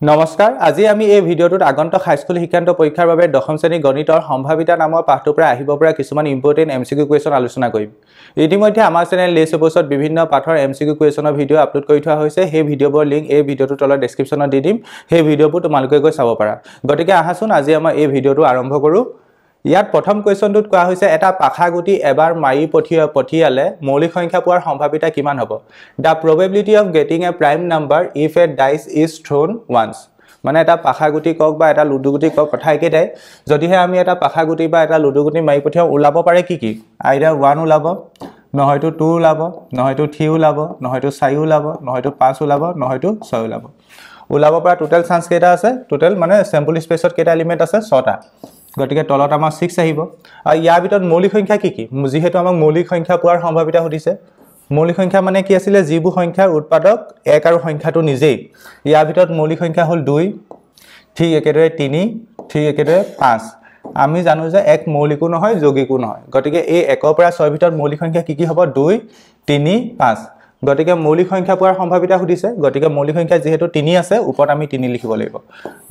নমস্কাৰ আজি আমি এই ভিডিঅ'টোত আগন্তুক হাইস্কুল শিক্ষান্ত পৰীক্ষাৰ বাবে দশম শ্ৰেণী গণিতৰ সম্ভাৱিতা নামৰ পাঠটোৰ পৰা আহিব পৰা কিছুমান ইম্পৰ্টেন্ট এমসিকিউ কুৱেশ্যন আলোচনা কৰিম। ইতিমধ্যে আমাৰ চেনেল লেছ অপছত বিভিন্ন পাঠৰ এমসিকিউ কুৱেশ্যনৰ ভিডিঅ' আপলোড কৰি থোৱা হৈছে। সেই ভিডিঅ'বোৰৰ লিংক এই ভিডিঅ'টোৰ তলত ডেছক্ৰিপশ্যনত দি দিম। সেই ভিডিঅ'বোৰ তোমালোকে গৈ চাব পাৰা। গতিকে আহাচোন আজি আমাৰ এই ভিডিঅ'টো আৰম্ভ কৰোঁ। ইয়াত প্ৰথম কুৱেশ্যনটোত কোৱা হৈছে এটা পাখাগুটি এবাৰ মাৰি পঠিয়ালে মৌলিক সংখ্যা পোৱাৰ সম্ভাৱিতা কিমান হ'ব? The probability of getting a prime number if a dice is thrown once. মানে এটা পাখাগুটি কক বা এটা লুডুগুটি কক কথা একেটাই। যদিহে আমি এটা পাখাগুটি বা এটা লুডুগুটি মাৰি পঠিয়াও ওলাব পাৰে কি কি? আইদাৰ 1 ওলাব, নহয়তো 2 ওলাব, নহয়তো 3 ওলাব, নহয়তো 4 ওলাব, নহয়তো 5 ওলাব, নহয়তো 6 ওলাব। ওলাব পৰা টোটাল চান্স কেইটা আছে? টোটাল মানে স্যাম্পল স্পেচত কেইটা এলিমেন্ট আছে? 6টা। গতিকে তলত আমাৰ 6 আহিব। আৰু ইয়াৰ ভিতৰত মৌলিক সংখ্যা কি কি? যিহেতু আমাক মৌলিক সংখ্যা পোৱাৰ সম্ভাৱিতা সুধিছে। মৌলিক সংখ্যা মানে কি আছিল? যিবোৰ সংখ্যাৰ উৎপাদক 1 আৰু সংখ্যাটো নিজেই। ইয়াৰ ভিতৰত মৌলিক সংখ্যা হ'ল 2, ঠিক একেদৰে 3, ঠিক একেদৰে 5। আমি জানো যে 1 মৌলিকো নহয় যৌগিকো নহয়। গতিকে এই 1 ৰ পৰা 6 ভিতৰত মৌলিক সংখ্যা কি কি হ'ব? 2, 3, 5। গতিকে মৌলিক সংখ্যা পোৱাৰ সম্ভাৱিতা সুধিছে। গতিকে মৌলিক সংখ্যা যেহেতু 3 আছে ওপৰত আমি 3 লিখিব লাগিব।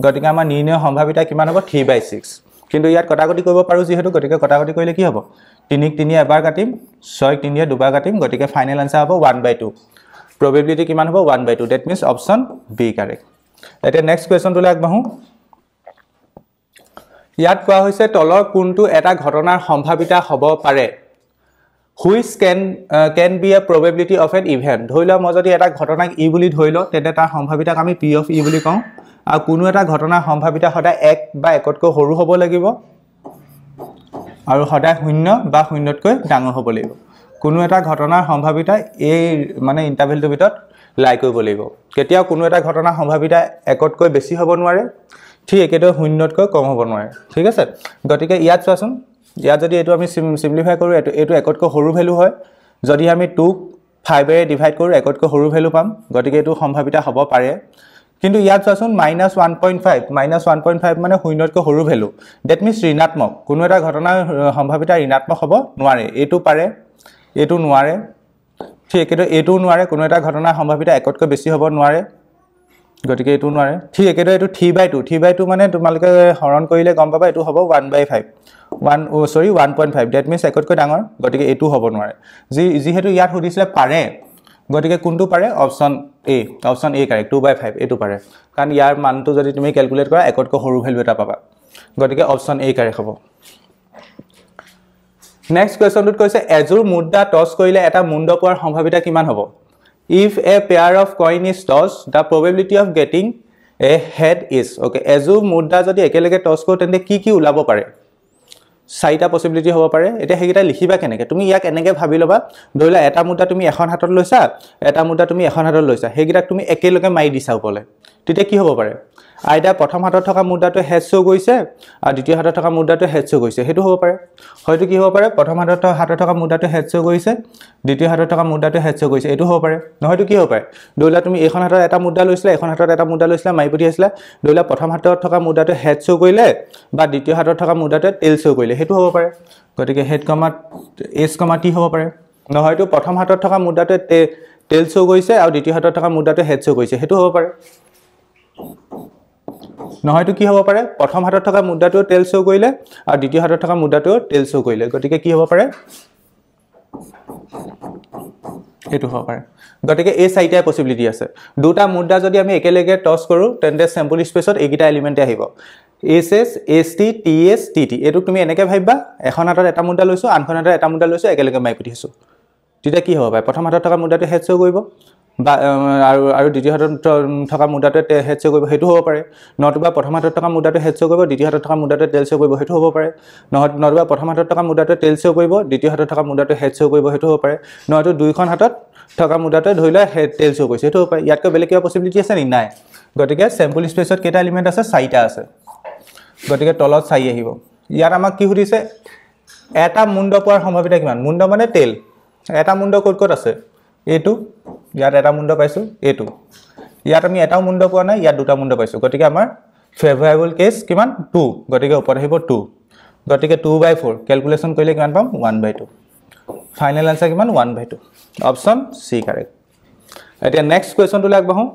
গতিকে আমাৰ নিৰ্ণয় সম্ভাৱিতা কিমান হ'ব? 3/6। কিন্তু ইয়াত কটাকটি কৰিব পাৰো যেহেতু গতিকে কটাকটি কৰিলে কি হ'ব? 3 ক 3 এবাৰ কাটিম, 6 ক 3 দুবাৰ কাটিম। গতিকে ফাইনেল আনসাৰ হ'ব 1/2। probability কিমান হ'ব? 1/2। that means option B correct। এতিয়া নেক্সট কুৱেশ্যনটোলৈ আগবাঢ়ো। ইয়াত কোৱা হৈছে তলৰ কোনটো এটা ঘটনাৰ সম্ভাৱিতা হ'ব পাৰে? which can be a probability of an event। ধৰি লওঁ মই যদি এটা ঘটনাক ই বুলি ধৰি লওঁ তেন্তে তাৰ সম্ভাৱিতাক আমি p of e বুলি কওঁ। আৰু কোনো এটা ঘটনাৰ সম্ভাৱিতা সদায় 1 বা 1তকৈ সৰু হ'ব লাগিব আৰু সদায় 0 বা 0তকৈ ডাঙৰ হ'ব লাগিব। কোনো এটা ঘটনাৰ সম্ভাৱিতা এই মানে ইন্টাৰভেলটোৰ ভিতৰত লাই কৰিব লাগিব। কেতিয়াও কোনো এটা ঘটনাৰ সম্ভাৱিতা 1তকৈ বেছি হ'ব নোৱাৰে, ঠিক একেদৰে 0তকৈ কম হ'ব নোৱাৰে। ঠিক আছে। গতিকে ইয়াত চোৱাচোন, ইয়াত যদি এইটো আমি সিম্পলিফাই কৰোঁ এইটো 1তকৈ সৰু ভ্যালু হয়। যদি আমি 2ক 5 এৰে ডিভাইড কৰোঁ 1তকৈ সৰু ভ্যালু পাম। গতিকে এইটো সম্ভাৱিতা হ'ব পাৰে। কিন্তু ইয়াত চোৱাচোন -1.5 মানে 0তকৈ সৰু ভ্যালু। দ্যাট মিন্স ঋণাত্মক। কোনো এটা ঘটনাৰ সম্ভাৱিতা ঋণাত্মক হ'ব নোৱাৰে। এইটো পাৰে, এইটো নোৱাৰে, ঠিক একেদৰে এইটো নোৱাৰে। কোনো এটা ঘটনাৰ সম্ভাৱিতা 1তকৈ বেছি হ'ব নোৱাৰে। গতিকে এইটো নোৱাৰে। ঠিক একেদৰে এইটো 3/2 মানে তোমালোকে হৰণ কৰিলে গম পাবা এইটো হ'ব 1/5। 1.5 দ্যাট মিন্স 1তকৈ ডাঙৰ। গতিকে এইটো হ'ব নোৱাৰে। যিহেতু ইয়াত সুধিছিলে পাৰে, গতিকে কোনটো পাৰে? অপচন এ। অপচন এ কাৰেক্ট। 2/5 এইটো পাৰে। কাৰণ ইয়াৰ মানটো যদি তুমি ক্যালকুলেট কৰা 1তকৈ সৰু ভ্যালু এটা পাবা। গতিকে অপচন এ কাৰেক্ট হ'ব। নেক্সট কুৱেশ্যনটোত কৈছে এজোৰ মুদ্ৰা টছ কৰিলে এটা মুণ্ড পোৱাৰ সম্ভাৱিতা কিমান হ'ব? If a pair of coin is tossed, the probability of getting a head is okay। এজোৰ মুদ্ৰা যদি একেলগে টছ কৰোঁ তেন্তে কি কি ওলাব পাৰে? 4টা পসিবিলিটি হ'ব পাৰে। এতিয়া সেইকেইটা লিখিবা কেনেকৈ? তুমি ইয়াক এনেকৈ ভাবি ল'বা, ধৰি লোৱা এটা মুদ্ৰা তুমি এখন হাতত লৈছা, এটা মুদ্ৰা তুমি এখন হাতত লৈছা। সেইকেইটাক তুমি একেলগে মাৰি দিছা ওপৰলৈ। তেতিয়া কি হ'ব পাৰে? আইদা প্ৰথম হাতত থকা মুদ্ৰাটো হেড শ্ব' কৰিছে আৰু দ্বিতীয় হাতত থকা মুদ্ৰাটো হেড শ্ব' কৰিছে। সেইটো হ'ব পাৰে। হয়তো কি হ'ব পাৰে? প্ৰথম হাতত থকা মুদ্ৰাটো হেড শ্ব' কৰিছে, দ্বিতীয় হাতত থকা মুদ্ৰাটো হেড শ্ব' কৰিছে। এইটো হ'ব পাৰে। নহয়তো কি হ'ব পাৰে? ধৰি লোৱা তুমি এইখন হাতত এটা মুদ্ৰা লৈছিলা, এখন হাতত এটা মুদ্ৰা লৈছিলা, মাৰি পঠিয়াইছিলা। ধৰি লোৱা প্ৰথম হাতত থকা মুদ্ৰাটো হেড শ্ব' কৰিলে বা দ্বিতীয় হাতত থকা মুদ্ৰাটোৱে টেইল শ্ব' কৰিলে। সেইটো হ'ব পাৰে। গতিকে হেড এচ টি হ'ব পাৰে। নহয়তো প্ৰথম হাতত থকা মুদ্ৰাটোৱে টেইল শ্ব' কৰিছে আৰু দ্বিতীয় হাতত থকা মুদ্ৰাটোৱে হেড শ্ব' কৰিছে। সেইটো হ'ব পাৰে। নহয়তো কি হ'ব পাৰে? প্ৰথম হাতত থকা মুদ্ৰাটোৱে টেইল শ্ব' কৰিলে আৰু দ্বিতীয় হাতত থকা মুদ্ৰাটোৱে টেইল শ্ব' কৰিলে। গতিকে কি হ'ব পাৰে? এইটো হ'ব পাৰে। গতিকে এই 4টাই পসিবিলিটি আছে। দুটা মুদ্ৰা যদি আমি একেলগে টছ কৰোঁ তেন্তে স্যাম্পল স্পেচত এইকেইটা এলিমেণ্টে আহিব। SS, ST, TS, TT। এইটো তুমি এনেকৈ ভাবিবা, এখন হাতত এটা মুদ্ৰা লৈছোঁ, আনখন হাতত এটা মুদ্ৰা লৈছোঁ, একেলগে মাৰি পঠিয়াইছোঁ। তেতিয়া কি হ'ব পাৰে? প্ৰথম হাতত থকা মুদ্ৰাটো হেড শ্ব' কৰিব বা আৰু দ্বিতীয় হাতত থকা মুদ্ৰাটোৱে হেড শ্ব' কৰিব। সেইটো হ'ব পাৰে। নতুবা প্ৰথম হাতত থকা মুদ্ৰাটো হেড শ্ব' কৰিব, দ্বিতীয় হাতত থকা মুদ্ৰাটোৱে টেইল শ্ব' কৰিব। সেইটো হ'ব পাৰে। নতুবা প্ৰথম হাতত থকা মুদ্ৰাটোৱে টেইল শ্ব' কৰিব, দ্বিতীয় হাতত থকা মুদ্ৰাটোৱে হেড শ্ব' কৰিব। সেইটো হ'ব পাৰে। নহয়তো দুইখন হাতত থকা মুদ্ৰাটোৱে ধৰি লোৱা টেইল শ্ব' কৰিছে। সেইটো হ'ব পাৰে। ইয়াতকৈ বেলেগ কিবা পসিবিলিটি আছে নেকি? নাই। গতিকে স্যাম্পল স্পেচত কেইটা এলিমেণ্ট আছে? 4টা আছে। গতিকে তলত 4 আহিব। ইয়াত আমাক কি সুধিছে? এটা মুণ্ড পোৱাৰ সম্ভাৱিতা কিমান? মুণ্ড মানে টেইল। এটা মুণ্ড ক'ত ক'ত আছে? এইটো, ইয়াত এটা মুণ্ড পাইছোঁ, এইটো। ইয়াত আমি এটাও মুণ্ড পোৱা নাই, ইয়াত দুটা মুণ্ড পাইছোঁ। গতিকে আমাৰ ফেভাৰেবল কেছ কিমান? 2। গতিকে ওপৰত আহিব 2। গতিকে 2/4 ক্যালকুলেশ্যন কৰিলে কিমান পাম? 1/2। ফাইনেল আনসাৰ কিমান? 1/2। Option C correct. এতিয়া নেক্সট কুৱেশ্যনটোলৈ আগবাঢ়ো।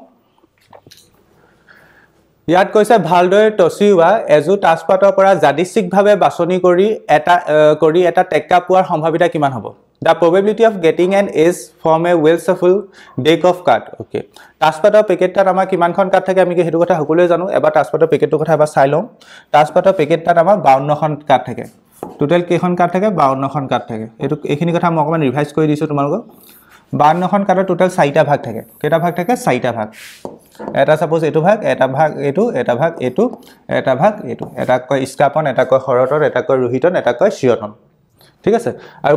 ইয়াত কৈছে ভালদৰে টচিওৱা এজু তাজপাতৰ পৰা যাদৃচ্ছিকভাৱে বাছনি কৰি এটা টেক্কা পোৱাৰ সম্ভাৱিতা কিমান হ'ব The probability of getting an ace from a well shuffled deck of cards. Okay. তাজপাতৰ পেকেটটাত আমাৰ কিমানখন কাৰ্ড থাকে আমি হেতু কথা সকলোৱে জানো এবাৰ তাজপাতৰ পেকেটৰ কথা এবাৰ চাই লওঁ তাজপাতৰ পেকেটটাত আমাৰ 52খন কাৰ্ড থাকে টোটাল কেইখন কাৰ্ড থাকে 52খন কাৰ্ড থাকে এইখিনি কথা মই অকমান ৰিভাইজ কৰি দিছো তোমালোকক 52খন কাৰ্ডৰ টোটাল 4টা ভাগ থাকে কেইটা ভাগ থাকে 4টা ভাগ এটা সাপোজ এটো ভাগ এটা ভাগ এটো এটা ভাগ এটো এটা ভাগ এটো এটা কয় স্কাপন এটা কয় হৰটন এটা কয় ৰোহিতন এটা কয় শিয়তন ঠিক আছে আৰু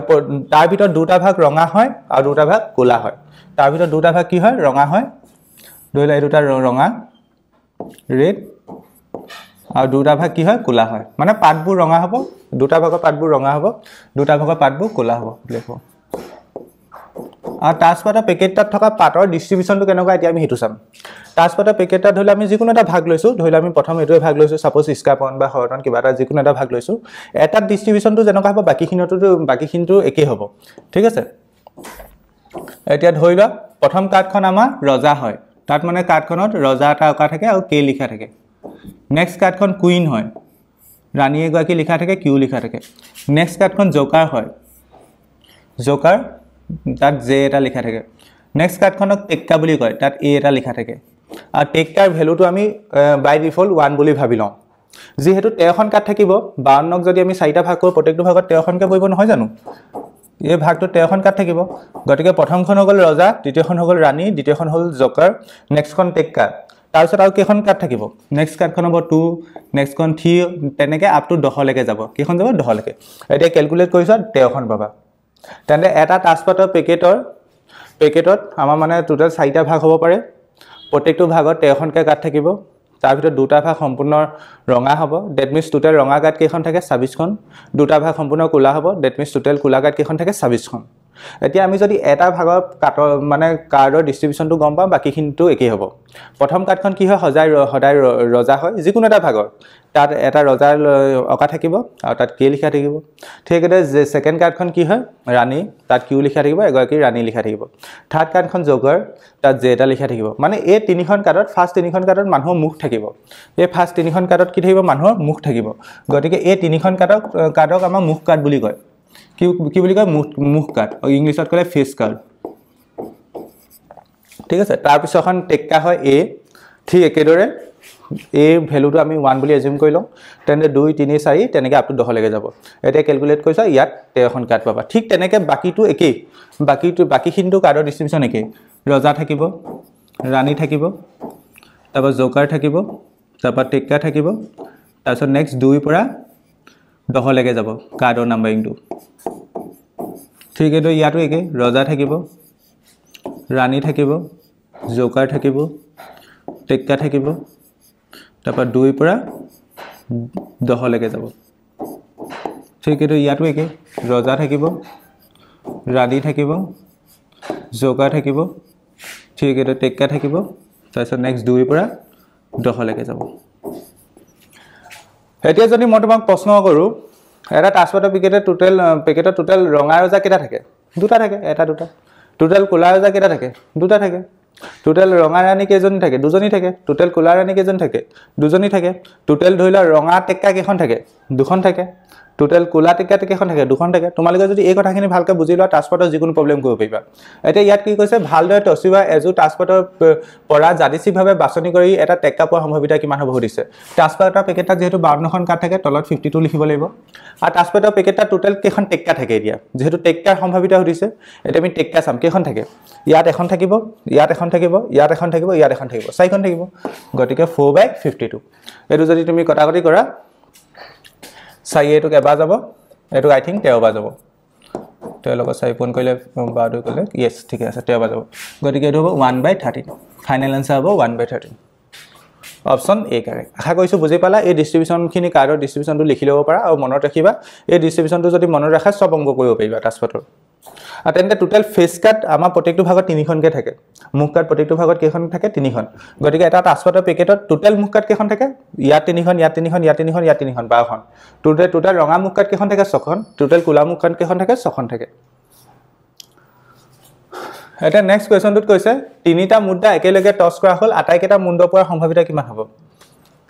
তাৰ ভিতৰত দুটা ভাগ ৰঙা হয় আৰু দুটা ভাগ কোলা হয় তাৰ ভিতৰত দুটা ভাগ কি হয় ৰঙা হয় দুইলা দুটা ৰঙা ৰেড আৰু দুটা ভাগ কি হয় কোলা হয় মানে পাতবোৰ ৰঙা হ'ব দুটা ভাগৰ পাতবোৰ ৰঙা হ'ব দুটা ভাগৰ পাতবোৰ কোলা হ'ব দেখো আৰু তাজপাতৰ পেকেটটাত থকা পাতৰ ডিস্ট্ৰিবিউশনটো কেনেকুৱা এতিয়া আমি হেতু চাম তাজপাতৰ পেকেটটা ধৰিলে আমি যিকোনো এটা ভাগ লৈছো ধৰিলে আমি প্ৰথম এটোৱে ভাগ লৈছো সাপোজ স্কাপন বা হৰটন কিবা এটা যিকোনো এটা ভাগ লৈছো এটা ডিস্ট্ৰিবিউশনটো যেনেকুৱা হ'ব বাকিখিনিটো একেই হ'ব ঠিক আছে এতিয়া ধৰিলা প্ৰথম কাৰ্ডখন আমাৰ ৰজা হয় তাত মানে কাৰ্ডখনত ৰজা এটা অকা থাকে আৰু কে লিখা থাকে নেক্সট কাৰ্ডখন কুইন হয় ৰাণী এগৰাকী লিখা থাকে কিউ লিখা থাকে নেক্সট কাৰ্ডখন জোকাৰ হয় জোকাৰ তাত জে এটা লিখা থাকে নেক্সট কাৰ্ডখনক টেক্কা বুলি কয় তাত এ এটা লিখা থাকে আৰু টেক্কাৰ ভ্যালুটো আমি বাই ডিফল্ট 1 বুলি ভাবি লওঁ যেহেতু 13খন কাৰ্ড থাকিব 52ক যদি আমি 4টা ভাগ কৰো প্ৰত্যেকটো ভাগত 13খনকে পৰিব নহয় জানো এই ভাগটো 13খন কাৰ্ড থাকিব গতিকে প্ৰথমখন হ'ল ৰজা দ্বিতীয়খন হ'ল ৰাণী দ্বিতীয়খন হ'ল জোকাৰ নেক্সটখন টেক্কা তাৰপিছত আৰু কেইখন কাৰ্ড থাকিব নেক্সট কাৰ্ডখন হ'ব 2 নেক্সটখন 3 তেনেকৈ আপ টু 10 লৈকে যাব কেইখন যাব 10 লৈকে এতিয়া ক্যালকুলেট কৰিছা 13খন পাবা তেন্তে এটা তাজপাতৰ পেকেটত আমাৰ মানে টোটাল 4টা ভাগ হ'ব পাৰে প্ৰত্যেকটো ভাগত 13খনকে কাৰ্ড থাকিব তাৰ ভিতৰত দুটা ভাগ সম্পূৰ্ণ ৰঙা হ'ব দ্যাট মিন্স টোটাল ৰঙা কাৰ্ড কেইখন থাকে 26খন দুটা ভাগ সম্পূৰ্ণ কোলা হ'ব দ্যাট মিন্স টোটাল কোলা কাৰ্ড কেইখন থাকে 26খন এতিয়া আমি যদি এটা ভাগৰ কাৰ্ডৰ মানে কাৰ্ডৰ ডিস্ট্ৰিবিউশনটো গম পাম বাকিখিনিটো একেই হ'ব প্ৰথম কাৰ্ডখন কি হয় সদায় ৰজা হয় যিকোনো এটা ভাগৰ তাত এটা ৰজাৰ অকা থাকিব আৰু তাত কে লিখা থাকিব ঠিক আছে যে সেকেন্ড কাৰ্ডখন কি হয় ৰাণী তাত কিউ লিখা থাকিব এগৰাকী ৰাণী লিখা থাকিব থাৰ্ড কাৰ্ডখন জোকাৰ তাত জে এটা লিখা থাকিব মানে এই তিনিখন কাৰ্ডত ফাৰ্স্ট তিনিখন কাৰ্ডত মানুহৰ মুখ থাকিব এই ফাৰ্স্ট তিনিখন কাৰ্ডত কি থাকিব মানুহৰ মুখ থাকিব গতিকে এই তিনিখন কাৰ্ডক আমাৰ মুখ কাৰ্ড বুলি কয় কি বুলি কয় মুখ কাৰ্ড ইংলিছত কয় ফেস কাৰ্ড ঠিক আছে তাৰ পিছৰখন টেক্কা হয় এ ঠিক একেদৰে এ ভ্যালুটো আমি 1 বুলি এজিউম কৰি লওঁ তেনে 2 3 4 তেনেকৈ আপ টু 10 লৈকে যাব এতিয়া ক্যালকুলেট কৰিছা ইয়াত 13খন কাৰ্ড পাবা ঠিক তেনেকৈ বাকিটো একেই বাকিখিনিটো কাৰ্ডৰ ডিস্ট্ৰিবিউশন একেই ৰজা থাকিব ৰাণী থাকিব তাৰপৰা জোকাৰ থাকিব তাৰপৰা টেক্কা থাকিব তাৰপিছত নেক্সট 2 পৰা 10 লৈকে যাব কাৰ্ডৰ নাম্বাৰিংটো ঠিক এটো ইয়াতো একে ৰজা থাকিব ৰাণী থাকিব জোকাৰ থাকিব টেক্কা থাকিব তাৰপৰা 2 পৰা 10 লৈকে যাব ঠিক এটো ইয়াতো একে ৰজা থাকিব ৰাণী থাকিব জোকাৰ থাকিব ঠিক এটো টেক্কা থাকিব তাৰপিছত নেক্সট 2 পৰা 10 লৈকে যাব এতিয়া যদি মই তোমাক প্ৰশ্ন কৰো এটা তাজপাতৰ পেকেটৰ টোটাল ৰঙা ৰজা কেটা থাকে দুটা থাকে এটা দুটা টোটাল কোলা ৰজা কেটা থাকে দুটা থাকে টোটাল ৰঙা ৰাণী কেইজনী থাকে দুজনী থাকে টোটাল কোলা ৰাণী কেইজনী থাকে দুজনী থাকে টোটাল ধৰিলা ৰঙা টেক্কা কেইখন থাকে দুখন থাকে টোটাল কোলা টেক্কা কেইখন থাকে দুখন থাকে তোমালোকে যদি এই কথাখিনি ভালকৈ বুজি লোৱা তাজপাতৰ যিকোনো প্ৰবলেম কৰিব পাৰিবা এতিয়া ইয়াত কি কৈছে ভালদৰে টচিওৱা এজু তাজপাতৰ পৰা যাদৃচ্ছিকভাৱে বাছনি কৰি এটা টেক্কা পোৱাৰ সম্ভাৱিতা কিমান হ'ব সুধিছে তাজপাতৰ পেকেটত যেহেতু 52খন কাৰ্ড থাকে তলত 52 লিখিব লাগিব আৰু তাজপাতৰ পেকেটত টোটাল কেইখন টেক্কা থাকে এতিয়া যেহেতু টেক্কাৰ সম্ভাৱিতা সুধিছে এতিয়া আমি টেক্কা চাম কেইখন থাকে ইয়াত এখন থাকিব ইয়াত এখন থাকিব ইয়াত এখন থাকিব ইয়াত এখন থাকিব 4খন থাকিব গতিকে 4/52 এটো যদি তুমি কটাকটি কৰা 4 এটো কেবা যাব এটো আই থিংক 13 বা যাব 13 লগত 4 পূৰণ কৰিলে 12 কৰিলে ইয়েস ঠিক আছে 13 বা যাব গতিকে এটো হ'ব 1/13 ফাইনাল আনসাৰ হ'ব 1/13 অপশন এ কাৰেক্ট আশা কৰিছো বুজি পালা এই ডিস্ট্ৰিবিউশনখিনি কাৰ্ডৰ ডিস্ট্ৰিবিউশনটো লিখি ল'ব পাৰা আৰু মনত ৰাখিবা এই ডিস্ট্ৰিবিউশনটো যদি মনত ৰাখা সব অংক কৰিব পাৰিবা তাজপাতৰ আৰু তেন্তে টোটাল ফেস কাৰ্ড আমাৰ প্ৰত্যেকটো ভাগত 3খনকে থাকে মুখ কাৰ্ড প্ৰত্যেকটো ভাগত কেইখন থাকে 3খন গতিকে এটা তাজপাতৰ পেকেটত টোটাল মুখ কাৰ্ড কেইখন থাকে ইয়াত 3খন ইয়াত 3খন ইয়াত 3খন ইয়াত 3খন 12খন টোটাল ৰঙা মুখ কাৰ্ড কেইখন থাকে 6খন টোটাল কোলা মুখ কাৰ্ড কেইখন থাকে 6খন থাকে এটা নেক্সট কোৱেশ্চনটোত কৈছে তিনিটা মুদ্ৰা একেলগে টস কৰা হল আটাইকেইটা মুণ্ড পোৱাৰ সম্ভাৱিতা কিমান হ'ব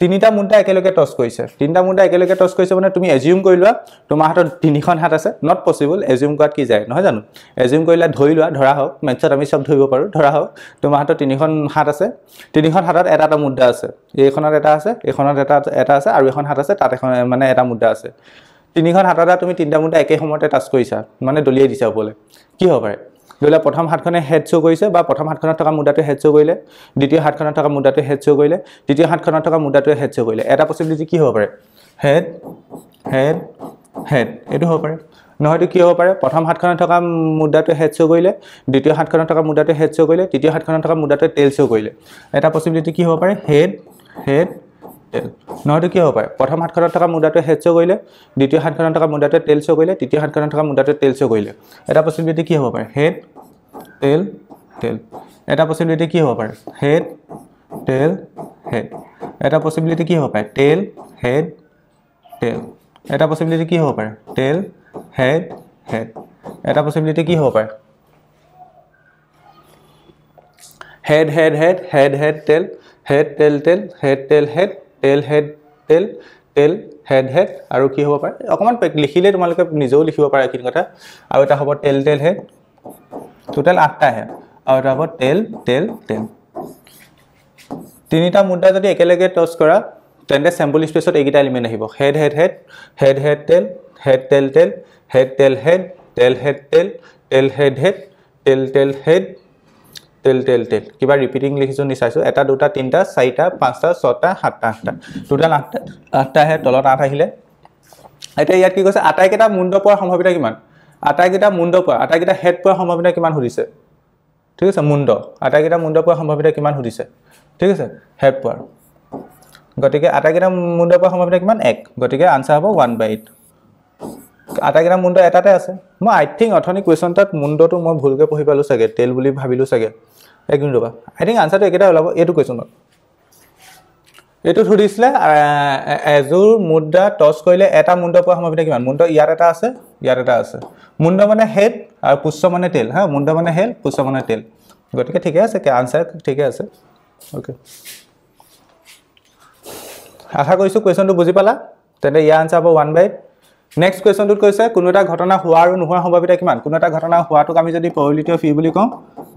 তিনিটা মুদ্ৰা একেলগে টছ কৰিছে তিনিটা মুদ্ৰা একেলগে টছ কৰিছে মানে তুমি এজিউম কৰি লোৱা তোমাৰ হাতত তিনিখন হাত আছে নট পসিবল এজিউম কৰাত কি যায় নহয় জানো এজিউম কৰিলে ধৰি লোৱা ধৰা হওক মেথছত আমি সব ধৰিব পাৰো ধৰা হওক তোমাৰ হাতত তিনিখন হাত আছে তিনিখন হাতত এটা মুদ্ৰা আছে এইখনত এটা আছে এইখনত এটা আছে আৰু এখন হাত আছে তাত এখন মানে এটা মুদ্ৰা আছে তিনিখন হাতত তুমি তিনিটা মুদ্ৰা একে সময়তে টাচ কৰিছা মানে দলিয়াই দিছা ওপৰলৈ কি হ'ব পাৰে ধৰিলা প্ৰথম হাতখনে হেড শো কৰিছে বা প্ৰথম হাতখনত থকা মুদ্ৰাটো হেড শো কৰিলে দ্বিতীয় হাতখনত থকা মুদ্ৰাটো হেড শো কৰিলে তৃতীয় হাতখনত থকা মুদ্ৰাটো হেড শো কৰিলে এটা পসিবিলিটি কি হ'ব পাৰে হেড হেড হেড এটো হ'ব পাৰে নহয়তো কি হ'ব পাৰে প্ৰথম হাতখনত থকা মুদ্ৰাটো হেড শো কৰিলে দ্বিতীয় হাতখনত থকা মুদ্ৰাটো হেড শো কৰিলে তৃতীয় হাতখনত থকা মুদ্ৰাটো টেল শো কৰিলে এটা পসিবিলিটি কি হ'ব পাৰে হেড হেড টেল নহয়তো কি হ'ব পাৰে প্ৰথম হাতখনত থকা মুদ্ৰাটো হেড শো কৰিলে দ্বিতীয় হাতখনত থকা মুদ্ৰাটো টেল শো কৰিলে তৃতীয় হাতখনত থকা মুদ্ৰাটো টেল শো কৰিলে এটা পসিবিলিটি কি হ'ব পাৰে হেড টেল টেল এটা পসিবিলিটি কি হ'ব পাৰে হেড টেল হেড এটা পসিবিলিটি কি হ'ব পাৰে টেল হেড টেল এটা পসিবিলিটি কি হ'ব পাৰে টেল হেড হেড এটা পসিবিলিটি কি হ'ব পাৰে head head head head head টেল হেড টেল টেল হেড টেল হেড টেল হেড টেল টেল হেড হেড আৰু কি হ'ব পাৰে অকমান লিখিলে তোমালোকে নিজেও লিখিব পাৰা কি কথা আৰু এটা হ'ব টেল টেল হেড টোটাল 8টা হে আৰু এটা হ'ব টেল টেল টেল তিনিটা মুদ্ৰা যদি একেলগে টছ কৰা তেন্তে স্যাম্পল স্পেচত এইকেইটা এলিমেন্ট আহিব head head head head head টেল হেড টেল টেল হেড টেল হেড টেল হেড টেল টেল হেড হেড টেল টেল হেড টেল টেল টেল কিবা ৰিপিটিং লিখিছো নি চাইছো এটা দুটা তিনটা চাৰিটা পাঁচটা ছটা সাতটা আঠটা টোটাল 8টা হে তলত 8 আহিলে এতিয়া ইয়াত কি কৈছে আটাইকেইটা মুণ্ড পোৱাৰ সম্ভাৱনা কিমান আটাইকেইটা মুণ্ড পোৱা আটাইকেইটা হেড পোৱাৰ সম্ভাৱনা কিমান সুধিছে ঠিক আছে মুণ্ড আটাইকেইটা মুণ্ড পোৱাৰ সম্ভাৱনা কিমান সুধিছে ঠিক আছে হেড পোৱাৰ গতিকে আটাইকেইটা মুণ্ড পোৱাৰ সম্ভাৱনা কিমান 1 গতিকে আনসাৰ হ'ব 1/8 আটাইকেইটা মুণ্ড এটাতে আছে মই আই থিংক অথনি কোৱেশ্যনটাত মুণ্ডটো মই ভুলকে পঢ়ি পালো চাগে টেল বুলি ভাবিলো চাগে এক মিনিট ৰবা আই থিংক আনসাৰটো একেটা ওলাব এইটো কোৱেশ্যনত এটো সুধিছিলে এজুৰ মুদ্ৰা টছ কৰিলে এটা মুণ্ড পোৱাৰ সম্ভাৱনা কিমান মুণ্ড ইয়াত এটা আছে মুণ্ড মানে হেড আৰু পুষ্য মানে টেল হা মুণ্ড মানে হেড পুষ্য মানে টেল গতিকে ঠিকে আছে কি আনসাৰ ঠিকে আছে ওকে আশা কৰিছো কোৱেশ্যনটো বুজি পালা তেন্তে ইয়াৰ আনসাৰ হ'ব 1/8 নেক্সট কোৱেশ্যনটোত কৈছে কোনো এটা ঘটনা হোৱা আৰু নোহোৱাৰ সম্ভাৱনা কিমান কোনো এটা ঘটনা হোৱাটোক আমি যদি probability of e বুলি কওঁ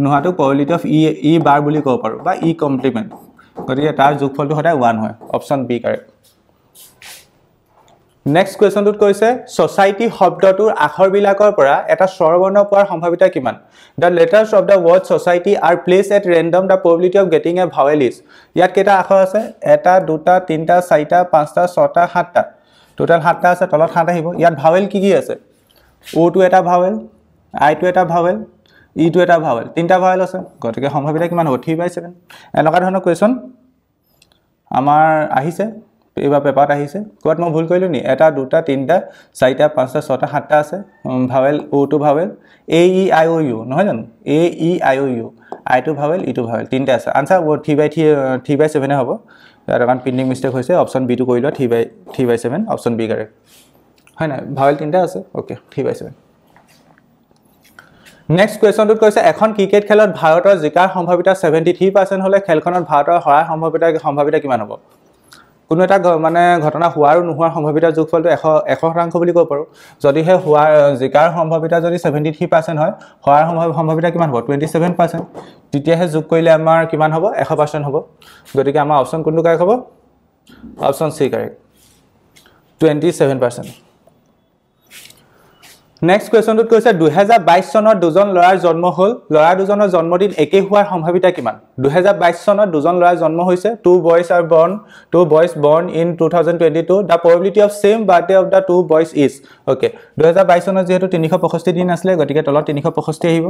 নোহাটো probability of e bar বুলি ক'ব পাৰো বা e complement গতিকে তাৰ যোগফলটো সদায় 1 হয় অপচন বি কাৰেক্ট নেক্সট কোৱেশ্যনটোত কৈছে সোসাইটি শব্দটোৰ আখৰবিলাকৰ পৰা এটা স্বৰবৰ্ণ পোৱাৰ সম্ভাৱনা কিমান the letters of the word society are placed at random the probability of getting a vowel is ইয়াত কেইটা আখৰ আছে এটা দুটা তিনটা চাৰিটা পাঁচটা ছটা সাতটা টোটাল 7টা আছে তলত 7 আহিব ইয়াত ভাৱেল কি কি আছে o টো এটা ভাৱেল i টো এটা ভাৱেল e টো এটা ভাৱেল তিনটা ভাৱেল আছে গতিকে সম্ভাৱনা কিমান হ'ব 3/7 এনেকুৱা ধৰণৰ কোৱেশ্যন আমাৰ আহিছে এইবাৰ পেপাৰত আহিছে কোৱাত মই ভুল কৰিলো নি এটা দুটা তিনটা চাৰিটা পাঁচটা ছটা সাতটা আছে ভাৱেল o টো vowel a e i o u নহয় জানো a e i o u i টো ভাৱেল e টো ভাৱেল তিনটা আছে আনসাৰ 3/7 হ'ব তাৰ কাৰণ পিনিং মিস্টেক হৈছে অপচন বি টো কৰিলো 3/7 অপচন বি কাৰেক্ট হয় না ভাৱেল তিনটা আছে ওকে 3/7 নেক্সট কোৱেশ্যনটোত কৈছে এখন ক্ৰিকেট খেলত ভাৰতৰ জিকাৰ সম্ভাৱনা 73% হলে খেলখনত ভাৰতৰ হৰাৰ সম্ভাৱনা কিমান হ'ব কোনো এটা মানে ঘটনা হোৱাৰ আৰু নোহোৱাৰ সম্ভাৱনা যোগফলটো 100% বুলি ক'ব পাৰো যদি হে হোৱাৰ জিকাৰ সম্ভাৱনা যদি 73% হয় হৰাৰ সম্ভাৱনা কিমান হ'ব 27% তেতিয়াহে যোগ কৰিলে আমাৰ কিমান হ'ব 100% হ'ব গতিকে আমাৰ অপচন কোনটো কাৰেক্ট হ'ব অপচন সি কাৰেক্ট 27% নেক্সট কোৱেশ্যনটোত কৈছে 2022 চনত দুজন লৰাৰ জন্ম হল লৰা দুজনৰ জন্মদিন একে হোৱাৰ সম্ভাৱনা কিমান 2022 চনত দুজন লৰাৰ জন্ম হৈছে two boys born in 2022 the probability of same birthday of the two boys is okay 2022 চনত যেহেতু 365 দিন আছিল গতিকে তলত 365 আহিব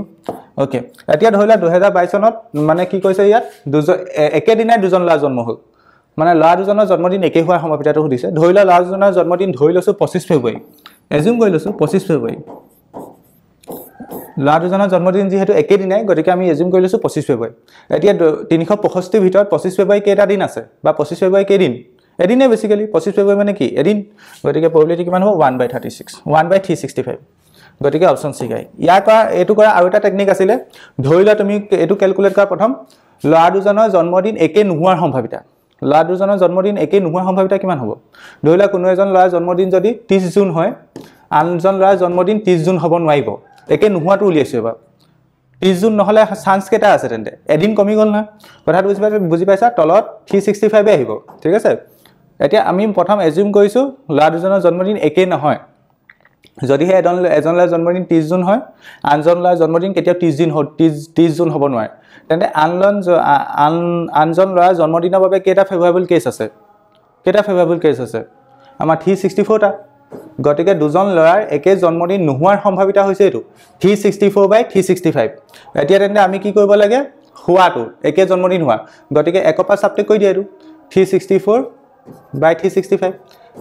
ওকে এতিয়া ধৰিলা 2022 চনত মানে কি কৈছে ইয়াত একে দিনাই দুজন লৰা জন্ম হল মানে লৰা দুজনৰ জন্মদিন একে হোৱাৰ সম্ভাৱনাটো সুধিছে ধৰিলা লৰা দুজনৰ জন্মদিন ধৰি লৈছো 25 ফেব্ৰুৱাৰী এজিউম কৰি লৈছো 25 ফেব্ৰুৱাৰী লৰা দুজনৰ জন্মদিন যেহেতু একে দিনাই গতিকে আমি এজিউম কৰি লৈছো 25 ফেব্ৰুৱাৰী এতিয়া 365 ভিতৰত 25 ফেব্ৰুৱাৰী কেইটা দিন আছে বা 25 ফেব্ৰুৱাৰী কেই দিন এদিনে বেসিক্যালি 25 ফেব্ৰুৱাৰী মানে কি এদিন গতিকে probability কিমান হ'ব 1/36 1/365 গতিকে অপচন সি গাই ইয়াৰ কৰা এটো কৰা আৰু এটা টেকনিক আছিল ধৰিলা তুমি এটো ক্যালকুলেট কৰা প্ৰথম লৰা দুজনৰ জন্মদিন একে নোহোৱাৰ সম্ভাৱনা ল'ৰা দুজনৰ জন্মদিন একেই নোহোৱাৰ সম্ভাৱিতা কিমান হ'ব ধৰি লোৱা কোনো এজন ল'ৰাৰ জন্মদিন যদি 30 জুন হয় আনজন ল'ৰাৰ জন্মদিন 30 জুন হ'ব নোৱাৰিব একে নোহোৱাটো উলিয়াইছো এবাৰ 30 জুন নহলে চান্স কেটা আছে তেন্তে এদিন কমি গল না কথাটো বুজি পাইছা তলত 365 এ আহিব ঠিক আছে এতিয়া আমি প্ৰথম এজিউম কৰিছো ল'ৰা দুজনৰ জন্মদিন একেই নহয় যদি হে এজন ল'ৰাৰ জন্মদিন 30 জুন হয় আনজন ল'ৰাৰ জন্মদিন কেতিয়া 30 জুন হ'ব নোৱাৰে তেন্তে আনজন ল'ৰাৰ জন্মদিনৰ বাবে কেটা ফেভাৰেবল কেছ আছে আমাৰ 364 টা গতিকে দুজন ল'ৰাৰ একে জন্মদিন নোহোৱাৰ সম্ভাৱিতা হৈছে এটো 364/365 এতিয়া তেন্তে আমি কি কৰিব লাগে হোৱাটো একে জন্মদিন হোৱা গতিকে একপা সাবট্ৰেক্ট কৰি দিয়া এটো 364/365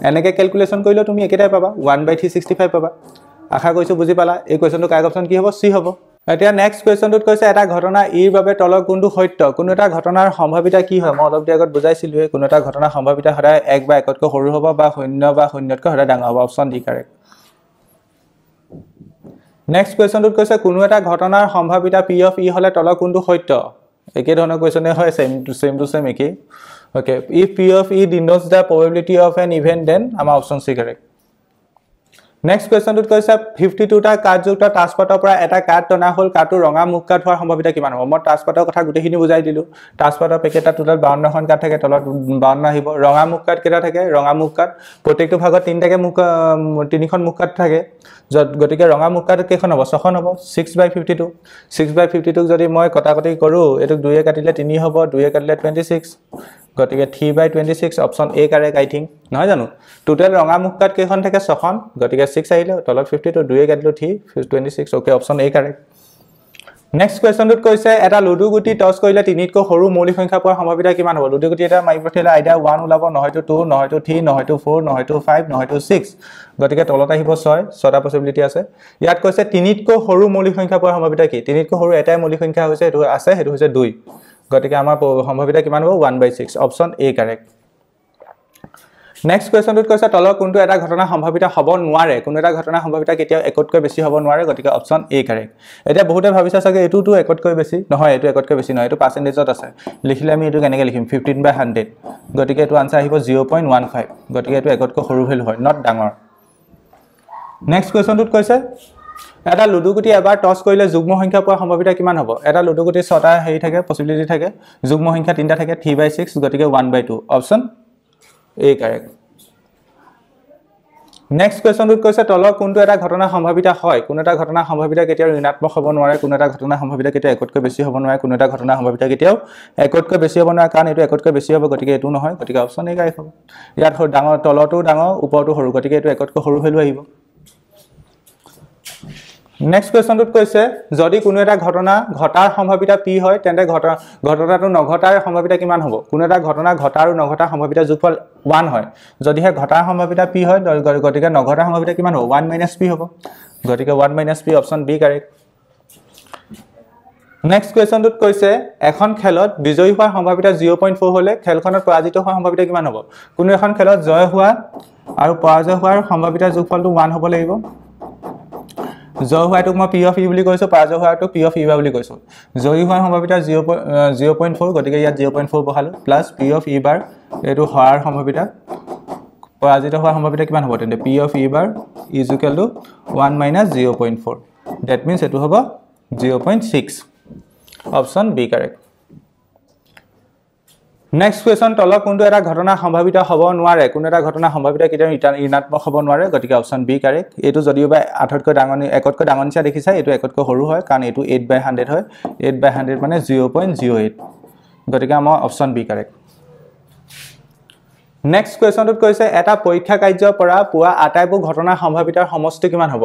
এনেকে ক্যালকুলেশন কৰিলে তুমি একেটাই পাবা 1/365 পাবা আশা কৰিছো বুজি পালা এই কোৱেশ্চনটো কাৰেক্ট অপচন কি হ'ব সি হ'ব এতিয়া নেক্সট কোৱেশ্চনটোত কৈছে এটা ঘটনা ইৰ বাবে তলৰ কোনটো সত্য কোনো এটা ঘটনাৰ সম্ভাৱিতা কি হয় মই অলপ আগত বুজাইছিলো কোনো এটা ঘটনাৰ সম্ভাৱিতা সদায় 1 বা 1তকৈ সৰু হ'ব বা 0 বা 0তকৈ সদায় ডাঙৰ হ'ব অপচন ডি কাৰেক্ট নেক্সট কোৱেশ্চনটোত কৈছে কোনো এটা ঘটনাৰ সম্ভাৱিতা p of e হলে তলৰ কোনটো সত্য একে ধৰণৰ কোৱেশ্চনে হয় সেম টু সেম একে okay if p of e denotes the probability of an event then আমাৰ অপচন সি কাৰেক্ট নেক্সট কোৱেশ্চনটোত কৈছে 52 টা কাৰ্ডযুক্ত টাস্কপাতৰ পৰা এটা কাৰ্ড টনা হল কাৰ্ডটো ৰঙা মুখ কাৰ্ড হোৱাৰ সম্ভাৱিতা কিমান হ'ব মই টাস্কপাতৰ কথা গুটেখিনি বুজাই দিলো টাস্কপাতৰ পেকেটটা টোটাল 52 খন কাৰ্ড থাকে তলত 52 আহিব ৰঙা মুখ কাৰ্ড কেটা থাকে ৰঙা মুখ কাৰ্ড প্ৰত্যেকটো ভাগত তিনটাকে মুখ তিনিখন মুখ কাৰ্ড থাকে গতিকে ৰঙা মুখ কাৰ্ড কেখন হ'ব 6খন হ'ব 6/52 6/52 যদি মই কটাকটি কৰো এটো 2 এ কাটিলে 3 হ'ব 2 এ কাটিলে 26 গতিকে 3/26 অপচন এ কাৰেক্ট আই থিংক নহয় জানো টোটাল ৰঙা মুখ কাৰ্ড কেখন থাকে 6খন গতিকে 6 আহিলে তলত 52 2 এ কাটিলো 26 ওকে অপচন এ কাৰেক্ট নেক্সট কোৱেশ্চনটোত কৈছে এটা লুডু গুটি টস কৰিলে তিনিতকৈ সৰু মৌলিক সংখ্যা পোৱাৰ সম্ভাৱিতা কিমান হ'ব লুডু গুটি এটা মাৰি পঠিয়ালে আইডিয়া 1 ওলাব নহয়তো 2 নহয়তো 3 নহয়তো 4 নহয়তো 5 নহয়তো 6 গতিকে তলত আহিব 6টা পসিবিলিটি আছে ইয়াত কৈছে তিনিতকৈ সৰু মৌলিক সংখ্যা পোৱাৰ সম্ভাৱিতা কি তিনিতকৈ সৰু এটাই মৌলিক সংখ্যা হৈছে এটো আছে হেতু হৈছে 2 গতিকে আমাৰ সম্ভাৱিতা কিমান হ'ব 1/6 অপচন এ কাৰেক্ট নেক্সট কোৱেশ্চনটোত কৈছে তলৰ কোনটো এটা ঘটনা সম্ভাৱিতা হ'ব নোৱাৰে কোনো এটা ঘটনা সম্ভাৱিতা কেতিয়াও একতকৈ বেছি হ'ব নোৱাৰে গতিকে অপচন এ কাৰেক্ট এতিয়া বহুতে ভাবিছা চাগে এটোটো একতকৈ বেছি নহয় এটো একতকৈ বেছি নহয় এটো পাৰ্চেন্টেজত আছে লিখিলে আমি এটো কেনেকৈ লিখিম 15/100 গতিকে এটো আনসাৰ আহিব 0.15 গতিকে এটো একতকৈ সৰু ভ্যালু হয় নট ডাঙৰ নেক্সট কোৱেশ্চনটোত কৈছে এটা লুডু গুটি এবাৰ টস কৰিলে যুগ্ম সংখ্যা পোৱাৰ সম্ভাৱিতা কিমান হ'ব এটা লুডু গুটি 6টা হেৰি থাকে পসিবিলিটি থাকে যুগ্ম সংখ্যা 3টা থাকে 3/6 গতিকে 1/2 অপচন এ কাৰেক্ট নেক্সট কোৱেশ্চনটোত কৈছে তলৰ কোনটো এটা ঘটনা সম্ভাৱিতা হয় কোনো এটা ঘটনা সম্ভাৱিতা কেতিয়াও ঋণাত্মক হ'ব নোৱাৰে কোনো এটা ঘটনা সম্ভাৱিতা কেতিয়াও একতকৈ বেছি হ'ব নোৱাৰে কোনো এটা ঘটনা সম্ভাৱিতা কেতিয়াও একতকৈ বেছি হ'ব নোৱাৰে কাৰণ এটো একতকৈ বেছি হ'ব গতিকে এটো নহয় গতিকে অপচন এ কাৰেক্ট হ'ব ইয়াত ডাঙৰ তলটো ডাঙৰ ওপৰটো সৰু গতিকে এটো একতকৈ সৰু ভ্যালু আহিব নেক্সট কোৱেশ্চনটোত কৈছে যদি কোনো এটা ঘটনা ঘটাৰ সম্ভাৱিতা p হয় তেন্তে ঘটনাটো নঘটাৰ সম্ভাৱিতা কিমান হ'ব কোনো এটা ঘটনা ঘটা আৰু নঘটাৰ সম্ভাৱিতা যোগফল 1 হয় যদি হে ঘটাৰ সম্ভাৱিতা p হয় গতিকে নঘটাৰ সম্ভাৱিতা কিমান হ'ব 1 - p হ'ব গতিকে 1 - p option B correct next কোৱেশ্চনটোত কৈছে এখন খেলত বিজয়ী হোৱাৰ সম্ভাৱিতা 0.4 হলে খেলখনত পৰাজিত হোৱাৰ সম্ভাৱিতা কিমান হ'ব কোনো এখন খেলত জয় হোৱা আৰু পৰাজয় হোৱাৰ সম্ভাৱিতা যোগফলটো 1 হ'ব লাগিব জয় হোৱাটো মই p of e বুলি কৈছো পৰাজয় হোৱাটো p of e বুলি কৈছো জয়ী হোৱাৰ সম্ভাৱিতা 0.4 গতিকে ইয়াত 0.4 বহালো প্লাস p of e বাৰ এটো হোৱাৰ সম্ভাৱিতা পৰাজিত হোৱাৰ সম্ভাৱিতা কিমান হ'ব তেন্তে p of e bar is equal to 1 - 0.4 that means এটো হ'ব 0.6 option B correct next question তলৰ কোনটো এটা ঘটনা সম্ভাৱিতা হ'ব নোৱাৰে কোনো এটা ঘটনা সম্ভাৱিতা কেতিয়াও ঋণাত্মক হ'ব নোৱাৰে গতিকে অপচন বি কাৰেক্ট এটো যদিও বা 8তকৈ ডাঙৰ একতকৈ ডাঙৰ নিচা দেখিছা এটো একতকৈ সৰু হয় কাৰণ এটো 8/100 হয় 8/100 মানে 0.08 গতিকে আমাৰ অপচন বি কাৰেক্ট নেক্সট কোৱেশ্চনটোত কৈছে এটা পৰীক্ষা কাৰ্যৰ পৰা পোৱা আটাইবোৰ ঘটনাৰ সম্ভাৱিতাৰ সমষ্টি কিমান হ'ব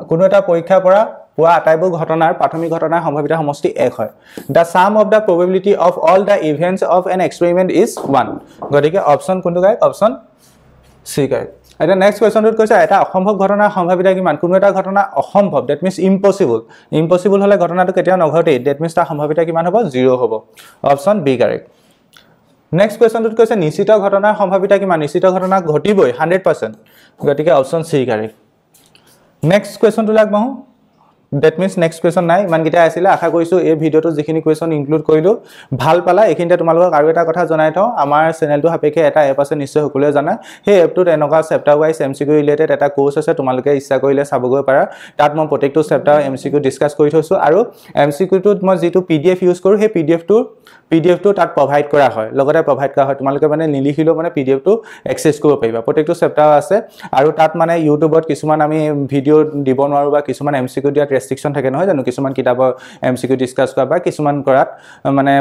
কোনো এটা পৰীক্ষাৰ পৰা পোৱা আটাইবোৰ ঘটনাৰ প্ৰাথমিক ঘটনাৰ সম্ভাৱিতা সমষ্টি 1 হয় the sum of the probability of all the events of an experiment is 1 গতিকে অপচন কোনটো গায় অপচন সি গায় এটা নেক্সট কোৱেশ্চনটোত কৈছে এটা অসম্ভৱ ঘটনাৰ সম্ভাৱিতা কিমান কোনো এটা ঘটনা অসম্ভৱ that means impossible হলে ঘটনাটো কেতিয়াও নঘটে that means তাৰ সম্ভাৱিতা কিমান হ'ব 0 হ'ব অপচন বি কাৰেক্ট নেক্সট কোৱেশ্চনটোত কৈছে নিশ্চিত ঘটনাৰ সম্ভাৱিতা কিমান নিশ্চিত ঘটনা ঘটিবই 100% গতিকে অপচন সি কাৰেক্ট নেক্সট কোৱেশ্চনটো লাগবহু ডেট মিন্স নেক্সট কুৱেশ্যন নাই, ইমানকেইটা আছিলে। আশা কৰিছোঁ এই ভিডিঅ'টো যিখিনি কুৱেশ্যন ইনক্লুড কৰিলোঁ ভাল পালা। এইখিনিতে তোমালোকক আৰু এটা কথা জনাই থওঁ, আমাৰ চেনেলটো সাপেক্ষে এটা এপ আছে, নিশ্চয় সকলোৱে জানা। সেই এপটোত এনেকুৱা চেপ্টাৰ ৱাইজ MCQ ৰিলেটেড এটা কোৰ্চ আছে, তোমালোকে ইচ্ছা কৰিলে চাবগৈ পাৰা। তাত মই প্ৰত্যেকটো চেপ্টাৰ MCQ ডিছকাছ কৰি থৈছোঁ, আৰু MCQটোত মই যিটো PDF ইউজ কৰোঁ সেই PDF টো তাত প্ৰভাইড কৰা হয়, লগতে প্ৰভাইড কৰা হয়। তোমালোকে মানে নিলিখিলেও মানে PDF টো এক্সেছ কৰিব পাৰিবা। প্ৰত্যেকটো চেপ্টাৰ আছে, আৰু তাত মানে ইউটিউবত কিছুমান আমি ভিডিঅ' দিব নোৱাৰোঁ বা কিছুমান MCQ দিয়াত ৰেষ্ট্ৰিকশ্যন থাকে নহয় জানো, কিছুমান কিতাপৰ MCQ ডিছকাছ কৰা বা কিছুমান কৰাত মানে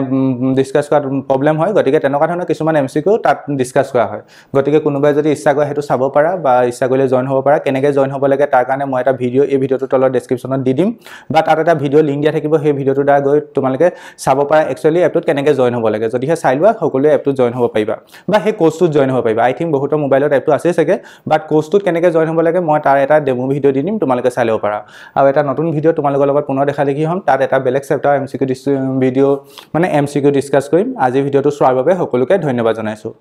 ডিছকাছ কৰাত প্ৰব্লেম হয়। গতিকে তেনেকুৱা ধৰণৰ কিছুমান MCQ তাত ডিছকাছ কৰা হয়। গতিকে কোনোবাই যদি ইচ্ছা কৰে সেইটো চাব পাৰা, বা ইচ্ছা কৰিলে জইন হ'ব পাৰা। কেনেকৈ জইন হ'ব লাগে তাৰ কাৰণে মই এটা ভিডিঅ' এই ভিডিঅ'টোৰ তলত ডেছক্ৰিপশ্যনত দি দিম, বা তাত এটা ভিডিঅ' লিংক দিয়া থাকিব। সেই ভিডিঅ'টোৰ দ্বাৰা গৈ তোমালোকে চাব পাৰা একচুৱেলি এপটোত কেনেকৈ জইন হ'ব লাগে। যদিহে চাই লোৱা সকলোৱে এপটোত জইন হ'ব পাৰিবা, বা সেই কোৰ্চটোত জইন হ'ব পাৰিবা। আই থিংক বহুতৰ মোবাইলত এপটো আছেই চাগে, বাট কোৰ্চটোত কেনেকৈ জইন হ'ব লাগে মই তাৰ এটা ডেমো ভিডিঅ' দি দিম, তোমালোকে চাই ল'ব পাৰা। আৰু এটা নতুন ভিডিঅ' তোমালোকৰ লগত পুনৰ দেখা দেখি হ'ম, তাত এটা বেলেগ চেপ্টাৰ MCQ ভিডিঅ' মানে MCQ ডিছকাছ কৰিম। আজি ভিডিঅ'টো চোৱাৰ বাবে সকলোকে ধন্যবাদ জনাইছোঁ।